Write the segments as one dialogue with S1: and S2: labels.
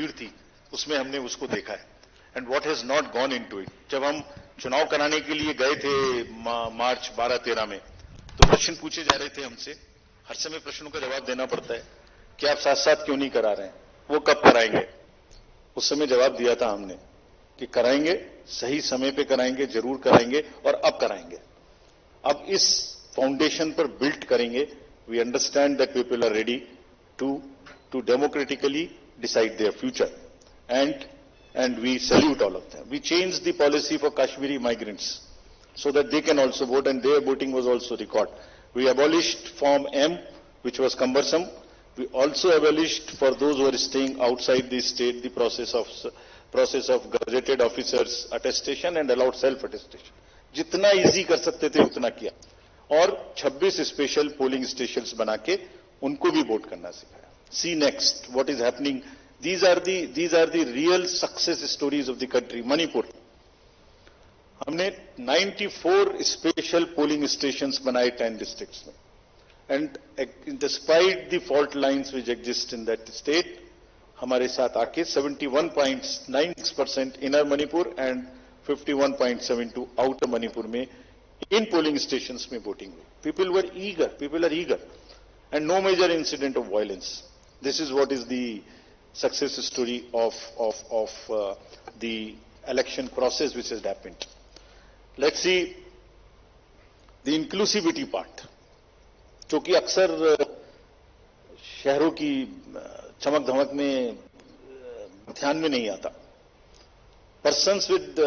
S1: भीड़ थी उसमें हमने उसको देखा है and what has not gone into it. जब हम चुनाव कराने के लिए गए थे मार्च 12-13 में, तो प्रश्न पूछे जा रहे थे हमसे, हर समय प्रश्नों का जवाब देना पड़ता है कि आप साथ साथ क्यों नहीं करा रहे हैं, वो कब कराएंगे। उस समय जवाब दिया था हमने कि कराएंगे, सही समय पे कराएंगे, जरूर कराएंगे और अब कराएंगे। अब इस फाउंडेशन पर बिल्ड करेंगे। We understand that people are ready to democratically decide their future and we salute all of them. We changed the policy for Kashmiri migrants so that they can also vote and their voting was also recorded. We abolished Form M, which was cumbersome. We also abolished for those who are staying outside the state the process of gazetted officers attestation and allowed self-attestation. जितना easy कर सकते थे उतना किया और 26 special polling stations बना के उनको भी वोट करना सिखाया। See next what is happening. These are the real success stories of the country. Manipur, हमने 94 स्पेशल पोलिंग स्टेशंस बनाए 10 डिस्ट्रिक्ट्स में and despite the fault lines which exist in that state, हमारे साथ आके 71.96% inner Manipur and 51.72 outer Manipur में इन polling stations में voting हुई। People are eager and no major incident of violence. This is what is the success story of the election process which has happened. Let's see the inclusivity part, जो कि अक्सर शहरों की चमक धमक में ध्यान में नहीं आता। Persons with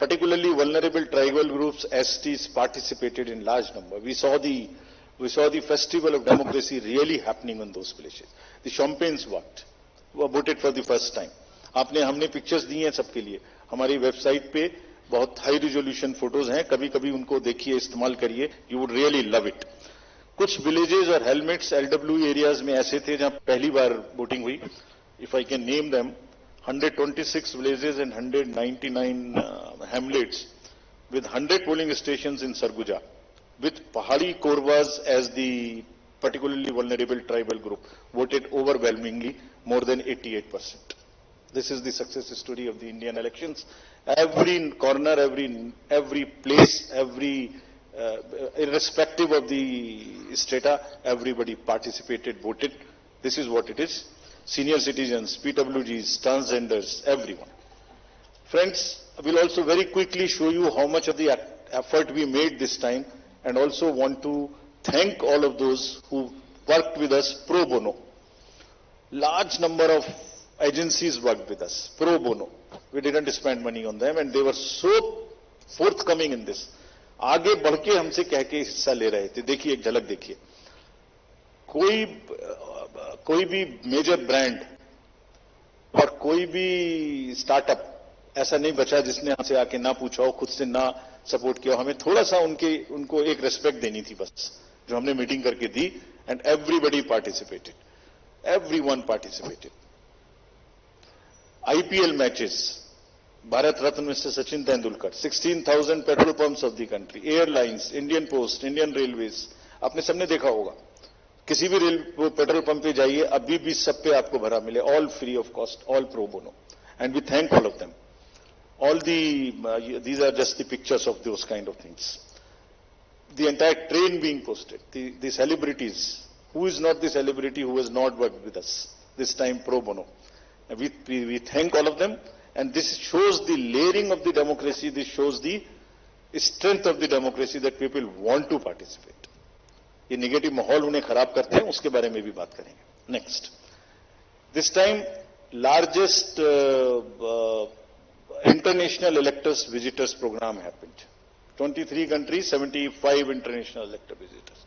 S1: particularly vulnerable tribal groups, STs, participated in large number. We saw the festival of democracy really happening in those places. The champagnes voted for the first time. हमने पिक्चर्स दी हैं सबके लिए, हमारी वेबसाइट पे बहुत high resolution photos हैं, कभी कभी उनको देखिए, इस्तेमाल करिए, you would really love it. कुछ विलेजेस और हेलमेट्स LW एरियाज में ऐसे थे जहां पहली बार वोटिंग हुई। If I can name them, 126 villages and 199 Hamlet's with 100 polling stations in Sarguja, with Pahari Korwas as the particularly vulnerable tribal group, voted overwhelmingly, more than 88%. This is the success story of the Indian elections. Every corner, every place, irrespective of the strata, everybody participated, voted. This is what it is. Senior citizens, PWGs, transgenders, everyone. Friends, I will also very quickly show you how much of the effort we made this time, and also want to thank all of those who worked with us pro bono. Large number of agencies worked with us pro bono. We didn't spend money on them and they were so forthcoming in this. आगे बढ़ के हमसे कह के हिस्सा ले रहे थे। देखिए एक झलक देखिए, कोई भी मेजर ब्रांड और कोई भी स्टार्टअप ऐसा नहीं बचा जिसने हमसे आके ना पूछा हो, खुद से ना सपोर्ट किया। हमें थोड़ा सा उनको एक रेस्पेक्ट देनी थी बस, जो हमने मीटिंग करके दी, and everybody participated, everyone participated. IPL matches, Bharat Ratna mister Sachin Tendulkar, 16,000 petrol pumps of the country, airlines, Indian post, Indian railways, आपने सबने देखा होगा। किसी भी पेट्रोल पंप पे जाइए, अभी भी सब पे आपको भरा मिले, all free of cost, all pro bono, and we thank all of them. All these are just the pictures of those kind of things. The entire train being posted, the celebrities. Who is not the celebrity who has not worked with us this time pro bono? We thank all of them, and this shows the layering of the democracy. This shows the strength of the democracy that people want to participate. ये negative माहौल उन्हें खराब करते हैं, उसके बारे में भी बात करेंगे. Next, this time largest international electors visitors program happened. 23 countries, 75 international elector visitors.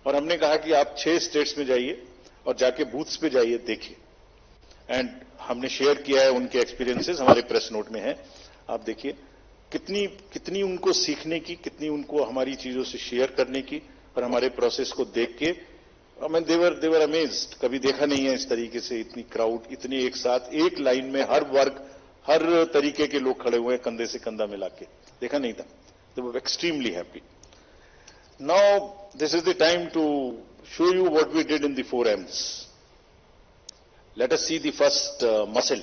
S1: और हमने कहा कि आप 6 स्टेट्स में जाइए और जाके बूथ्स पे जाइए, देखिए. एंड हमने शेयर किया है उनके एक्सपीरियंसेस, हमारे प्रेस नोट में है, आप देखिए कितनी उनको सीखने की, कितनी उनको हमारी चीजों से शेयर करने की, और हमारे प्रोसेस को देख के देवर अमेज्ड. कभी देखा नहीं है इस तरीके से इतनी क्राउड, इतने एक साथ एक लाइन में हर वर्ग, हर तरीके के लोग खड़े हुए हैं, कंधे से कंधा मिला के, देखा नहीं था. They were extremely happy. Now, this is the time to show you what we did in the 4 M's. Let us see the first muscle.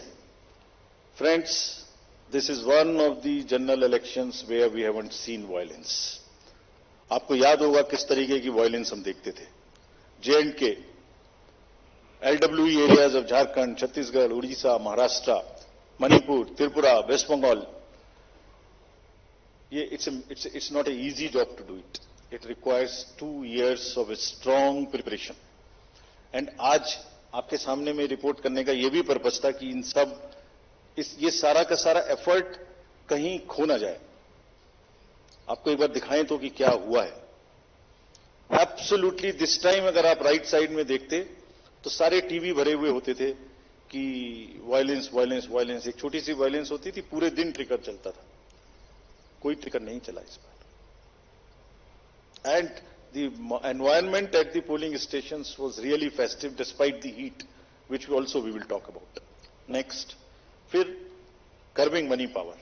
S1: Friends, this is one of the general elections where we haven't seen violence. आपको याद होगा किस तरीके की violence हम देखते थे. J&K, LWE areas of Jharkhand, Chhattisgarh, Odisha, Maharashtra, Manipur, Tripura, West Bengal. It's not an easy job to do it. It requires 2 years of a strong preparation. And आज आपके सामने में रिपोर्ट करने का ये भी पर्पस था कि इन सब ये सारा का सारा एफर्ट कहीं खो ना जाए. आपको एक बार दिखाएं तो कि क्या हुआ है. एब्सोल्युटली दिस टाइम अगर आप राइट साइड में देखते तो सारे टीवी भरे हुए होते थे कि वायलेंस वायलेंस वायलेंस. एक छोटी सी वायलेंस होती थी, पूरे दिन ट्रिगर चलता था. कोई ट्रिगर नहीं चला इस बार. And the environment at the polling stations was really festive despite the heat, which we will talk about. Next, फिर curbing money power.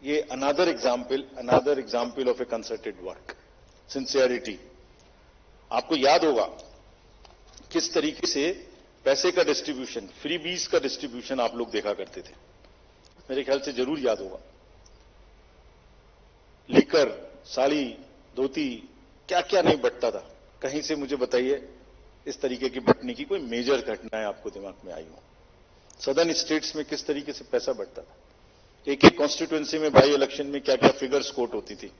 S1: ये another example of a concerted work. Sincerity. आपको याद होगा किस तरीके से पैसे का डिस्ट्रीब्यूशन, फ्रीबीज का डिस्ट्रीब्यूशन आप लोग देखा करते थे. मेरे ख्याल से जरूर याद होगा. लिकर, साड़ी, धोती, क्या क्या नहीं बंटता था. कहीं से मुझे बताइए इस तरीके की बंटने की कोई मेजर घटनाएं आपको दिमाग में आई हो. सदर्न स्टेट्स में किस तरीके से पैसा बंटता था. एक एक कॉन्स्टिट्यूएंसी में बाई इलेक्शन में क्या क्या फिगर्स कोट होती थी.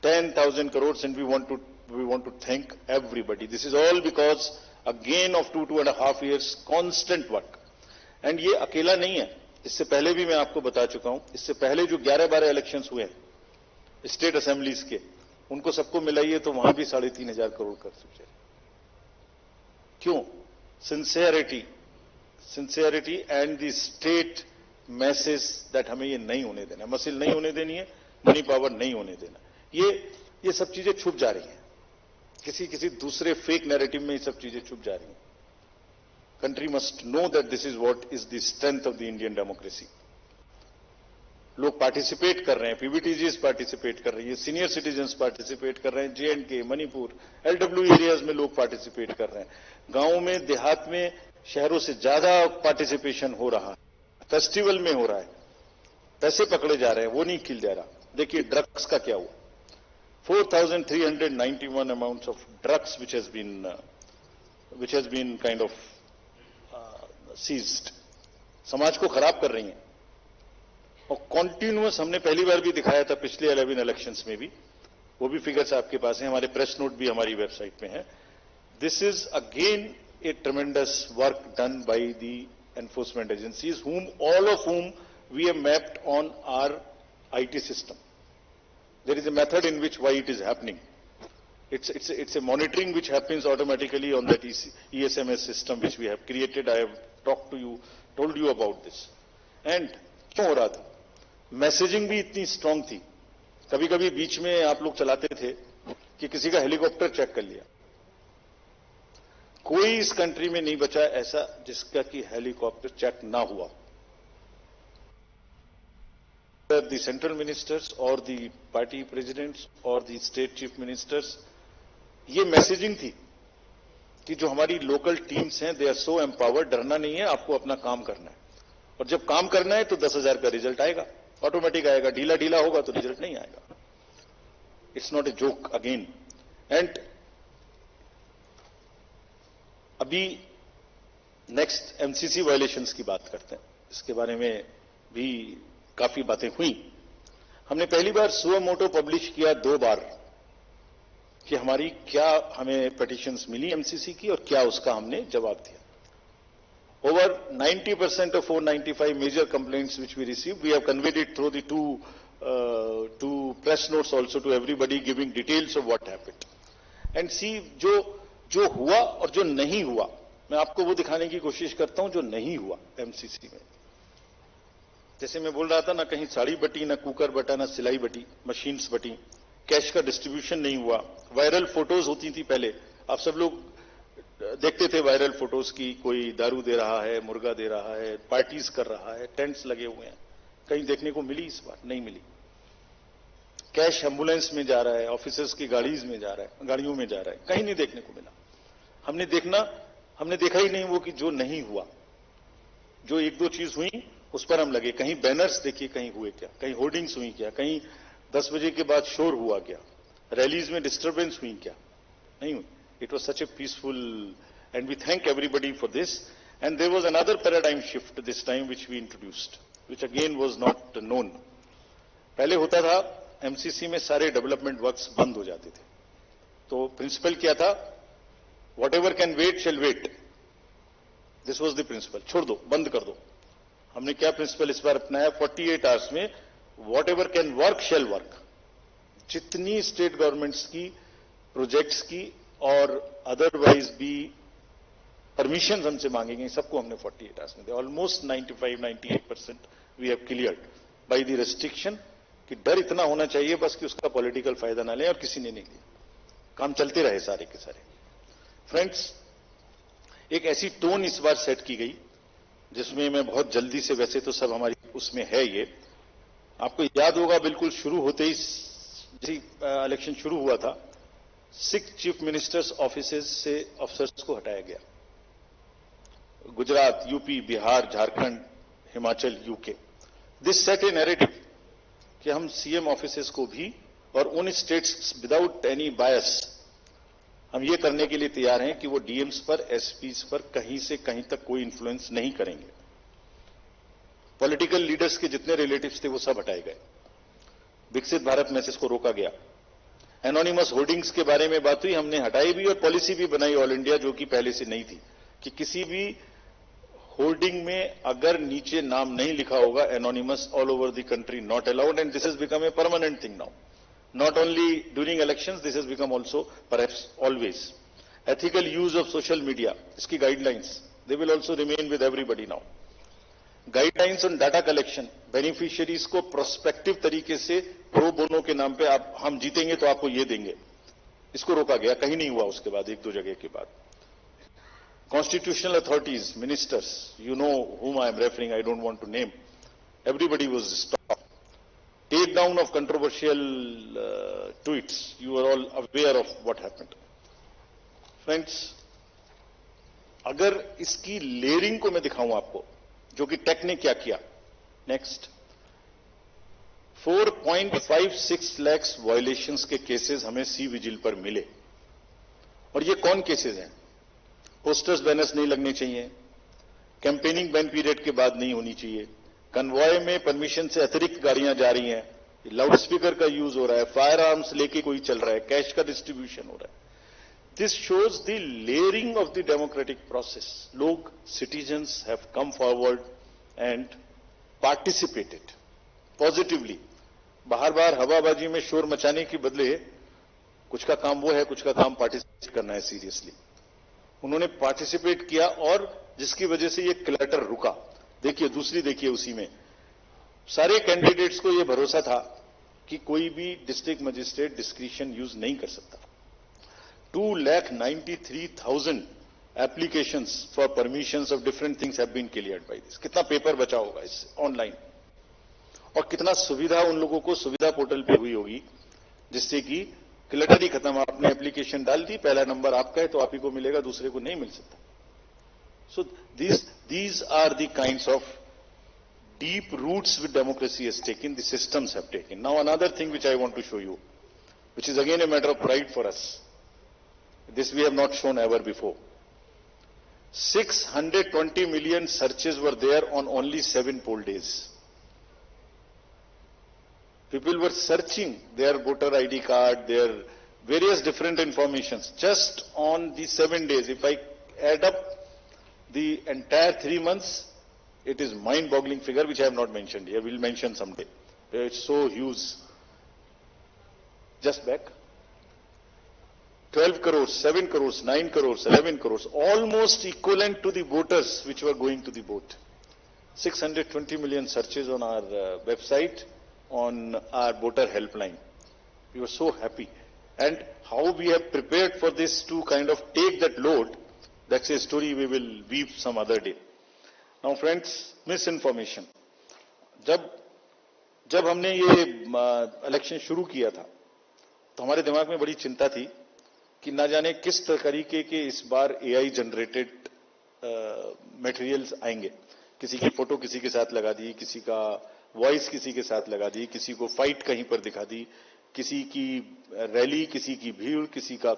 S1: 10,000 crores and we want to thank everybody. This is all because again of 2.5 years constant work. And ये अकेला नहीं है. इससे पहले भी मैं आपको बता चुका हूं. इससे पहले जो 11-12 इलेक्शंस हुए हैं स्टेट असेंबलीज के, उनको सबको मिलाइए तो वहां भी 3,500 करोड़ कर चुके. क्यों? Sincerity and the state message that हमें ये नहीं होने देना, मसिल नहीं होने देनी है, मनी पावर नहीं होने देना. ये सब चीजें छुप जा रही हैं. किसी दूसरे फेक नैरेटिव में ये सब चीजें छुप जा रही हैं. Country must know that this is what is the strength of the Indian democracy. लोग पार्टिसिपेट कर रहे हैं, पीबीटीजीज पार्टिसिपेट कर रही है, सीनियर सिटीजन्स पार्टिसिपेट कर रहे हैं, J&K, मणिपुर, LWE एरियाज में लोग पार्टिसिपेट कर रहे हैं. गांवों में, देहात में, शहरों से ज्यादा पार्टिसिपेशन हो रहा है. फेस्टिवल में हो रहा है. पैसे पकड़े जा रहे हैं, वो नहीं खिल जा रहा. देखिए ड्रग्स का क्या हुआ. 4,391 amounts of drugs which has been kind of seized. समाज को खराब कर रही हैं. और कॉन्टिन्यूअस हमने पहली बार भी दिखाया था पिछले 11 इलेक्शंस में भी. वो भी फिगर्स आपके पास हैं, हमारे प्रेस नोट भी हमारी वेबसाइट में है. This is again A ट्रेमेंडस work done by the enforcement agencies all of whom we have mapped on our IT system. There is a method in which why it is happening. It's a monitoring which happens automatically on that ESMS system which we have created. I have told you about this. And क्यों हो रहा था? Messaging भी इतनी strong थी. कभी कभी बीच में आप लोग चलाते थे कि किसी का हेलीकॉप्टर चेक कर लिया. कोई इस कंट्री में नहीं बचा ऐसा जिसका कि हेलीकॉप्टर चेक ना हुआ. The central ministers or the party presidents or the state chief ministers, ये मैसेजिंग थी कि जो हमारी लोकल टीम्स हैं, दे आर सो एम्पावर्ड. डरना नहीं है, आपको अपना काम करना है. और जब काम करना है तो 10,000 का रिजल्ट आएगा, ऑटोमेटिक आएगा. ढीला होगा तो रिजल्ट नहीं आएगा. It's not a joke again. And अभी नेक्स्ट एमसीसी वायलेशंस की बात करते हैं. इसके बारे में भी काफी बातें हुई. हमने पहली बार सुओ मोटो पब्लिश किया 2 बार कि हमें पिटीशंस मिली एमसीसी की और क्या उसका हमने जवाब दिया. Over 90% of 495 major complaints which we received, we have conveyed it through the two press notes also to everybody, giving details of what happened. And see, जो हुआ और जो नहीं हुआ, मैं आपको वो दिखाने की कोशिश करता हूं जो नहीं हुआ एमसीसी में. जैसे मैं बोल रहा था ना, कहीं साड़ी बटी, ना कुकर बटा, ना सिलाई बटी, मशीन्स बटी, कैश का डिस्ट्रीब्यूशन नहीं हुआ. वायरल फोटोज होती थी पहले, आप सब लोग देखते थे वायरल फोटोज की. कोई दारू दे रहा है, मुर्गा दे रहा है, पार्टीज कर रहा है, टेंट्स लगे हुए हैं. कहीं देखने को मिली? इस बार नहीं मिली. कैश एम्बुलेंस में जा रहा है, ऑफिसर्स की गाड़ियों में जा रहा है, कहीं नहीं देखने को मिला. हमने देखा ही नहीं वो कि जो नहीं हुआ, जो एक दो चीज हुई उस पर हम लगे। कहीं बैनर्स देखिए कहीं हुए क्या, कहीं होर्डिंग्स हुई क्या, कहीं 10 बजे के बाद शोर हुआ क्या, रैलीज में डिस्टर्बेंस हुई क्या, नहीं हुई। It was such a peaceful and we thank everybody for this. And there was another paradigm shift this time which we introduced, which again was not known. पहले होता था एमसीसी में सारे डेवलपमेंट वर्क्स बंद हो जाते थे, तो प्रिंसिपल क्या था, whatever can wait shall wait. This was the principle, छोड़ दो, बंद कर दो। हमने क्या प्रिंसिपल इस बार अपनाया, 48 आवर्स में whatever can work shall work. जितनी स्टेट गवर्नमेंट्स की प्रोजेक्ट्स की और अदरवाइज भी परमिशन हमसे मांगेंगे, सबको हमने 48 आवर्स में दिया। Almost 95-98% we have cleared by the restriction, कि डर इतना होना चाहिए बस कि उसका पॉलिटिकल फायदा ना ले, और किसी ने नहीं लिया, काम चलते रहे सारे के सारे। फ्रेंड्स, एक ऐसी टोन इस बार सेट की गई जिसमें मैं बहुत जल्दी से, वैसे तो सब हमारी उसमें है ये, आपको याद होगा बिल्कुल शुरू होते ही इलेक्शन शुरू हुआ था, 6 चीफ मिनिस्टर्स ऑफिसेज से अफसर्स को हटाया गया। Gujarat, UP, Bihar, Jharkhand, Himachal, UK. This set A narrative कि हम सीएम ऑफिसेज को भी, और उन स्टेट्स विदाउट एनी बायस, हम ये करने के लिए तैयार हैं कि वो डीएम्स पर, एसपीज पर कहीं से कहीं तक कोई इन्फ्लुएंस नहीं करेंगे। पॉलिटिकल लीडर्स के जितने रिलेटिव्स थे वो सब हटाए गए। विकसित भारत मैसेज को रोका गया। एनोनिमस होर्डिंग्स के बारे में बात हुई, हमने हटाई भी और पॉलिसी भी बनाई ऑल इंडिया, जो कि पहले से नहीं थी, कि किसी भी होर्डिंग में अगर नीचे नाम नहीं लिखा होगा anonymous, all over the country not allowed, and this has become a permanent thing now. Not only during elections, this has become also perhaps always. Ethical use of social media, इसकी guidelines, they will also remain with everybody now. Guidelines on data collection, beneficiaries को prospective तरीके से pro bono के नाम पे आप, हम जीतेंगे तो आपको ये देंगे, इसको रोका गया, कहीं नहीं हुआ उसके बाद, एक दो जगह के बाद। Constitutional authorities, ministers, you know whom I am referring, I don't want to name, everybody was stopped. Take down of controversial tweets. You are all aware of what happened. Friends, अगर इसकी लेयरिंग को मैं दिखाऊं आपको, जो कि take ने क्या किया, नेक्स्ट, 4.56 लाख वायलेशंस के केसेस हमें सी विजिल पर मिले। और ये कौन केसेस हैं? पोस्टर्स, बैनर्स नहीं लगने चाहिए, कैंपेनिंग बैन पीरियड के बाद नहीं होनी चाहिए, कन्वॉय में परमिशन से अतिरिक्त गाड़ियां जा रही हैं, लाउड स्पीकर का यूज हो रहा है, फायर आर्म्स लेके कोई चल रहा है, कैश का डिस्ट्रीब्यूशन हो रहा है। This shows the layering of the democratic process. लोग, citizens have come forward and participated positively. बाहर बाहर हवाबाजी में शोर मचाने के बदले कुछ का काम वो है, कुछ का काम पार्टिसिपेट करना है सीरियसली। उन्होंने पार्टिसिपेट किया और जिसकी वजह से ये क्लटर रुका। देखिए, दूसरी देखिए, उसी में सारे कैंडिडेट्स को यह भरोसा था कि कोई भी डिस्ट्रिक्ट मजिस्ट्रेट डिस्क्रिशन यूज नहीं कर सकता। 2,93,000 applications for permissions of different things have been cleared by this. कितना पेपर बचा होगा इससे ऑनलाइन, और कितना सुविधा उन लोगों को सुविधा पोर्टल पे हुई होगी, जिससे कि क्लटर ही खत्म। आपने एप्लीकेशन डाल दी, पहला नंबर आपका है तो आप ही को मिलेगा, दूसरे को नहीं मिल सकता। So these are the kinds of deep roots which democracy has taken, the systems have taken. Now another thing which I want to show you, which is again a matter of pride for us. This we have not shown ever before. 620 million searches were there on only 7 poll days. People were searching their voter ID card, their various different informations just on the 7 days. If I add up the entire 3 months, it is mind-boggling figure which I have not mentioned here. We'll mention someday. It's so huge. Just back. 12 crores, 7 crores, 9 crores, 11 crores, almost equivalent to the voters which were going to the vote. 620 million searches on our website, on our voter helpline. We were so happy. And how we have prepared for this to kind of take that load, that's a story we will weave some other day. Now friends, misinformation. जब हमने ये election शुरू किया था तो हमारे दिमाग में बड़ी चिंता थी कि ना जाने किस तरीके के इस बार एआई जनरेटेड मटेरियल्स आएंगे, किसी की फोटो किसी के साथ लगा दी, किसी का वॉइस किसी के साथ लगा दी, किसी को फाइट कहीं पर दिखा दी, किसी की रैली, किसी की भीड़, किसी का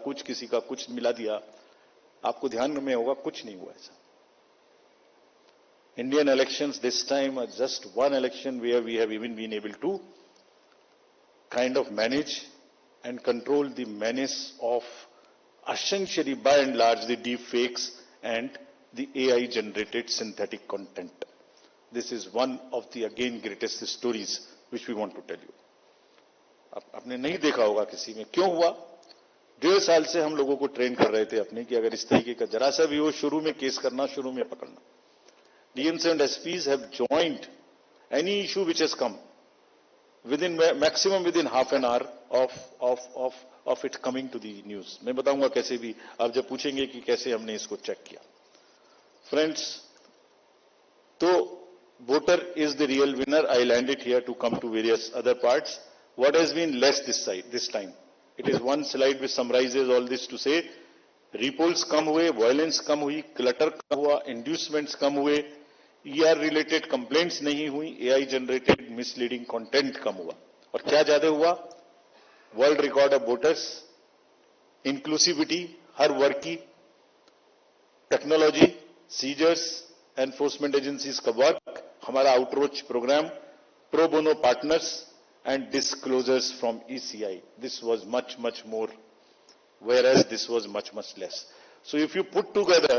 S1: कुछ मिला दिया। आपको ध्यान में होगा कुछ नहीं हुआ ऐसा। Indian elections this time are just one election where we have even been able to kind of manage and control the menace of essentially by and large the deep fakes and the AI generated synthetic content. This is one of the again greatest stories which we want to tell you. आपने नहीं देखा होगा किसी में, क्यों हुआ? 1.5 साल से हम लोगों को ट्रेन कर रहे थे अपने कि अगर इस तरीके का जरा सा भी हो, शुरू में केस करना, शुरू में पकड़ना। DMs and SPs have joined any issue which has come within maximum within half an hour of it coming to the news. मैं बताऊंगा कैसे भी, आप जब पूछेंगे कि कैसे हमने इसको चेक किया। Friends, तो voter is the real winner. I land it here to come to various other parts. What has been less this time? It is one slide which summarizes all this to say, repolls कम हुए, violence कम हुई, clutter कम हुआ, inducements कम हुए, ER related complaints नहीं हुई, AI generated misleading content कम हुआ। और क्या ज्यादा हुआ? World record of voters, inclusivity हर वर्ग की, टेक्नोलॉजी, सीजर्स, एनफोर्समेंट एजेंसीज का वर्क, हमारा outreach programme, pro bono partners and disclosures from ECI. This was much more, whereas this was much less. So if you put together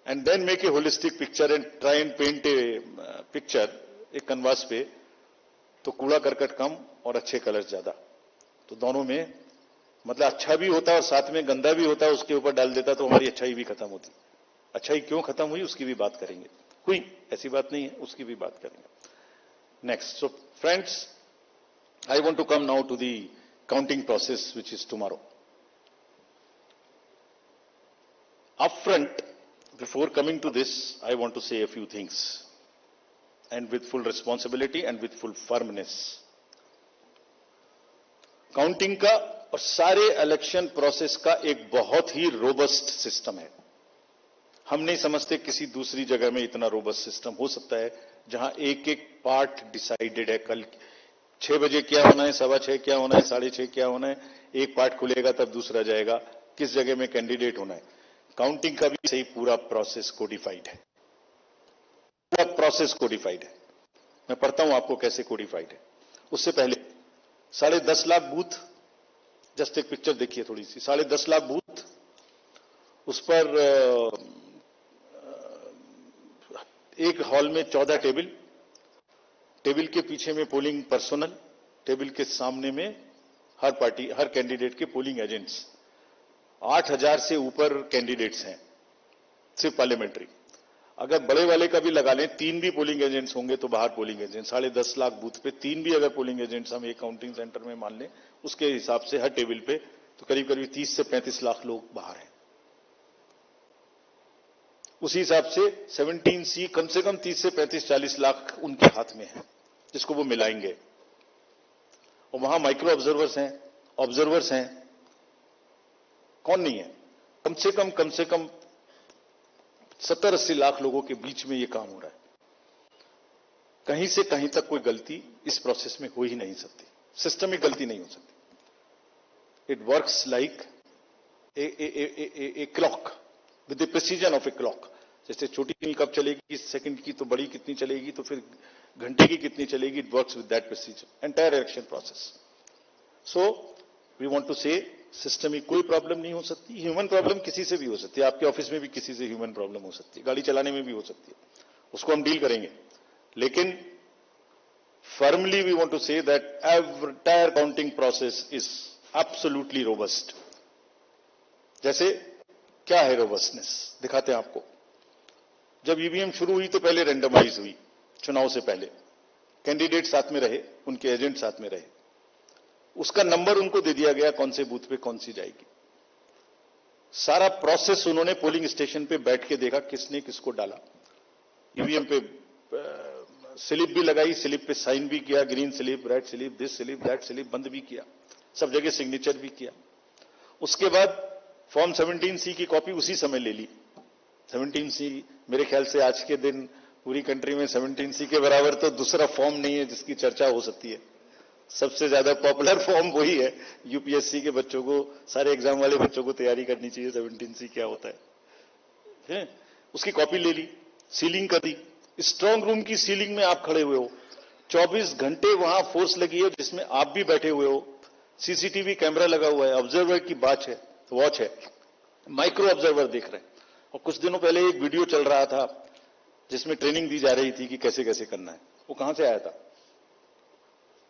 S1: and then make a holistic picture and try and paint a picture एक canvas पे, तो कूड़ा करकट कम और अच्छे colour ज्यादा। तो दोनों में मतलब अच्छा भी होता और साथ में गंदा भी होता, उसके ऊपर डाल देता तो हमारी अच्छाई भी खत्म होती। अच्छाई क्यों खत्म हुई उसकी भी बात करेंगे, हुई ऐसी बात नहीं है, उसकी भी बात करेंगे। Next, so friends, I want to come now to the counting process, which is tomorrow. Upfront, before coming to this, I want to say a few things, and with full responsibility and with full firmness. Counting का और सारे election process का एक बहुत ही robust system है। हम नहीं समझते किसी दूसरी जगह में इतना रोबस्ट सिस्टम हो सकता है, जहां एक एक पार्ट डिसाइडेड है। कल 6 बजे क्या होना है, 6:15 क्या होना है, 6:30 क्या होना है, एक पार्ट खुलेगा तब दूसरा जाएगा, किस जगह में कैंडिडेट होना है। काउंटिंग का भी सही पूरा प्रोसेस कोडिफाइड है, पूरा प्रोसेस कोडिफाइड है। मैं पढ़ता हूं आपको कैसे कोडिफाइड है। उससे पहले 10.5 लाख बूथ, जस्ट एक पिक्चर देखिए थोड़ी सी, 10.5 लाख बूथ, उस पर एक हॉल में 14 टेबल, टेबल के पीछे में पोलिंग पर्सनल, टेबल के सामने में हर पार्टी हर कैंडिडेट के पोलिंग एजेंट्स। 8,000 से ऊपर कैंडिडेट्स हैं सिर्फ पार्लियामेंट्री। अगर बड़े वाले का भी लगा लें, 3 भी पोलिंग एजेंट्स होंगे तो बाहर पोलिंग एजेंट, 10.5 लाख बूथ पे 3 भी अगर पोलिंग एजेंट्स हम एक काउंटिंग सेंटर में मान लें, उसके हिसाब से हर टेबल पे तो करीब 30 से 35 लाख लोग बाहर हैं। उसी हिसाब से 17C कम से कम 30 से 35-40 लाख उनके हाथ में है, जिसको वो मिलाएंगे। और वहां माइक्रो ऑब्जर्वर्स हैं, कौन नहीं है? कम से कम 70-80 लाख लोगों के बीच में ये काम हो रहा है। कहीं से कहीं तक कोई गलती इस प्रोसेस में हो ही नहीं सकती, सिस्टमिक गलती नहीं हो सकती। It works like a clock with the precision of a clock. जैसे छोटी मिल कब चलेगी सेकंड की, तो बड़ी कितनी चलेगी, तो फिर घंटे की कितनी चलेगी। It works with that precision entire election process. So we want to say system में कोई प्रॉब्लम नहीं हो सकती। ह्यूमन प्रॉब्लम किसी से भी हो सकती है, आपके ऑफिस में भी किसी से ह्यूमन प्रॉब्लम हो सकती है, गाड़ी चलाने में भी हो सकती है, उसको हम डील करेंगे। लेकिन firmly we want to say that entire counting process is absolutely robust. जैसे क्या है रोबस्टनेस, दिखाते हैं आपको। जब ईवीएम शुरू हुई तो पहले रेंडमाइज हुई, चुनाव से पहले कैंडिडेट साथ में रहे, उनके एजेंट साथ में रहे, उसका नंबर उनको दे दिया गया कौन से बूथ पे कौन सी जाएगी। सारा प्रोसेस उन्होंने पोलिंग स्टेशन पे बैठ के देखा किसने किसको डाला। ईवीएम पे स्लिप भी लगाई, स्लिप पे साइन भी किया, green slip, red slip, this slip, that slip, बंद भी किया, सब जगह सिग्नेचर भी किया। उसके बाद फॉर्म 17C की कॉपी उसी समय ले ली, 17C मेरे ख्याल से आज के दिन पूरी कंट्री में 17C के बराबर तो दूसरा फॉर्म नहीं है जिसकी चर्चा हो सकती है। सबसे ज्यादा पॉपुलर फॉर्म वही है। यूपीएससी के बच्चों को, सारे एग्जाम वाले बच्चों को तैयारी करनी चाहिए 17C क्या होता है? उसकी कॉपी ले ली, सीलिंग कर दी। स्ट्रांग रूम की सीलिंग में आप खड़े हुए हो, 24 घंटे वहां फोर्स लगी है जिसमें आप भी बैठे हुए हो, सीसीटीवी कैमरा लगा हुआ है, ऑब्जर्वर की वॉच है, माइक्रो ऑब्जर्वर देख रहे हैं। और कुछ दिनों पहले एक वीडियो चल रहा था जिसमें ट्रेनिंग दी जा रही थी कि कैसे कैसे करना है। वो कहां से आया था?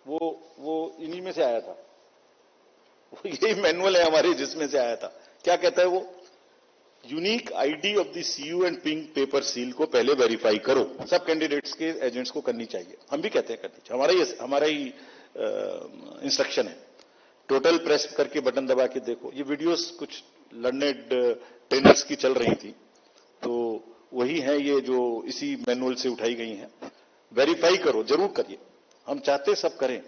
S1: वो इन्हीं में से आया था। यही मैनुअल है हमारे जिसमें से आया था। क्या कहता है वो? Unique ID of the CU and pink paper seal को पहले वेरीफाई करो। सब कैंडिडेट्स के एजेंट्स को करनी चाहिए। हम भी कहते हैं करनी चाहिए, हमारा ही इंस्ट्रक्शन है। टोटल प्रेस करके बटन दबा के देखो। ये वीडियोस कुछ लर्नेड ट्रेनर्स की चल रही थी, तो वही है ये जो इसी मैनुअल से उठाई गई हैं। वेरीफाई करो, जरूर करिए। हम चाहते सब करें,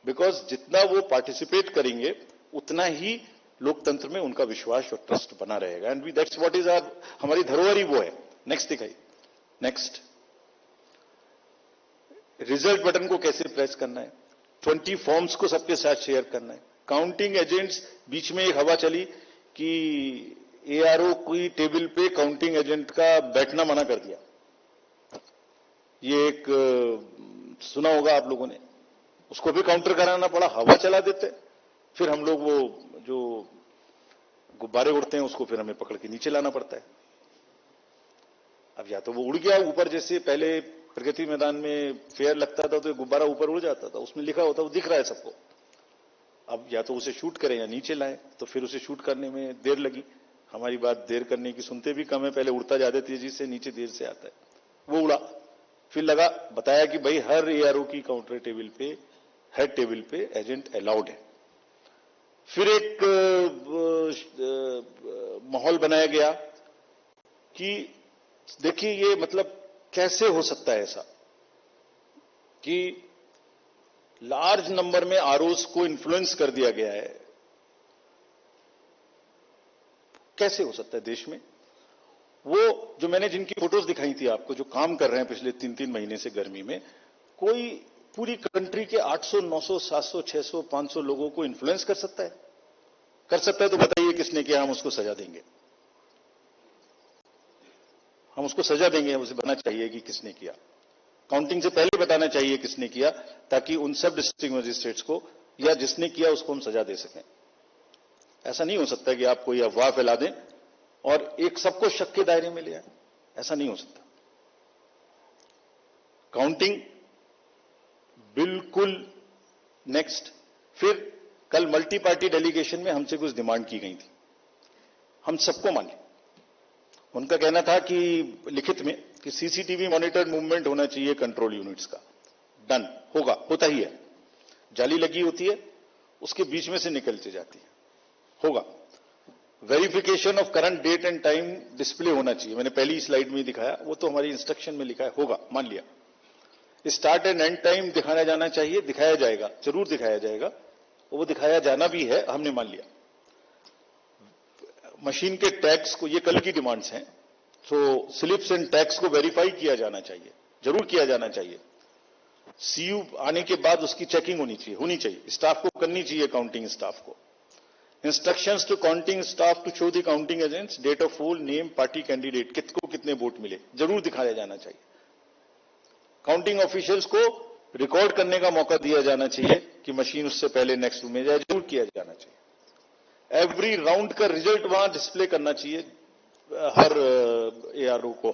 S1: बिकॉज जितना वो पार्टिसिपेट करेंगे उतना ही लोकतंत्र में उनका विश्वास और ट्रस्ट बना रहेगा। And that's what is our, हमारी धरोहर ही वो है। नेक्स्ट दिखाइए। नेक्स्ट, रिजल्ट बटन को कैसे प्रेस करना है, 20 फॉर्म्स को सबके साथ शेयर करना है। काउंटिंग एजेंट्स, बीच में एक हवा चली कि एआरओ की टेबल पे काउंटिंग एजेंट का बैठना मना कर दिया। ये एक सुना होगा आप लोगों ने। उसको भी काउंटर कराना पड़ा, हवा चला देते। फिर हम लोग वो जो गुब्बारे उड़ते हैं उसको फिर हमें पकड़ के नीचे लाना पड़ता है। अब या तो वो उड़ गया ऊपर, जैसे पहले प्रगति मैदान में फेयर लगता था तो गुब्बारा ऊपर उड़ जाता था, उसमें लिखा होता, वो दिख रहा है सबको। अब या तो उसे शूट करें या नीचे लाएं, तो फिर उसे शूट करने में देर लगी। हमारी बात देर करने की सुनते भी कम है, पहले उड़ता ज्यादा तेजी से, नीचे देर से आता है। वो उड़ा, फिर लगा, बताया कि भाई हर एआरओ की काउंटर टेबल पे, हेड टेबल पे एजेंट अलाउड है। फिर एक माहौल बनाया गया कि देखिए ये मतलब कैसे हो सकता है ऐसा कि लार्ज नंबर में आरओज को इन्फ्लुएंस कर दिया गया है। कैसे हो सकता है देश में? वो जो मैंने जिनकी फोटोज दिखाई थी आपको, जो काम कर रहे हैं पिछले 3-3 महीने से गर्मी में, कोई पूरी कंट्री के 800, 900, 700, 600, 500 लोगों को इन्फ्लुएंस कर सकता है? कर सकता है तो बताइए किसने किया, हम उसको सजा देंगे। हम उसको सजा देंगे, उसे बताना चाहिए कि किसने किया। काउंटिंग से पहले बताना चाहिए किसने किया, ताकि उन सब डिस्ट्रिक्ट मजिस्ट्रेट्स को या जिसने किया उसको हम सजा दे सकें। ऐसा नहीं हो सकता कि आप कोई अफवाह फैला दें और एक सबको शक के दायरे में ले आए। ऐसा नहीं हो सकता। काउंटिंग बिल्कुल नेक्स्ट। फिर कल मल्टी पार्टी डेलीगेशन में हमसे कुछ डिमांड की गई थी, हम सबको मान लिया। उनका कहना था कि लिखित में कि सीसीटीवी मॉनिटर्ड मूवमेंट होना चाहिए कंट्रोल यूनिट्स का। डन, होगा, होता ही है। जाली लगी होती है, उसके बीच में से निकलती जाती है, होगा। Verification of current date and time display होना चाहिए, मैंने पहली स्लाइड में दिखाया, वो तो हमारी इंस्ट्रक्शन में लिखा है, होगा, मान लिया। स्टार्ट एंड एंड टाइम दिखाया जाना चाहिए, दिखाया जाएगा, जरूर दिखाया जाएगा, वो दिखाया जाना भी है, हमने मान लिया। मशीन के टैग्स को, ये कल की डिमांड्स हैं, तो स्लिप्स एंड टैग्स को वेरीफाई किया जाना चाहिए, जरूर किया जाना चाहिए। सीयू आने के बाद उसकी चेकिंग होनी चाहिए, स्टाफ को करनी चाहिए, काउंटिंग स्टाफ को। Instructions to counting staff to show the counting agents date of poll, name, party candidate, किसको कितने वोट मिले, जरूर दिखाया जाना चाहिए। काउंटिंग ऑफिशियल्स को रिकॉर्ड करने का मौका दिया जाना चाहिए कि मशीन उससे पहले नेक्स्ट रूम में जाए, जरूर किया जाना चाहिए। एवरी राउंड का रिजल्ट वहां डिस्प्ले करना चाहिए हर एआरओ को,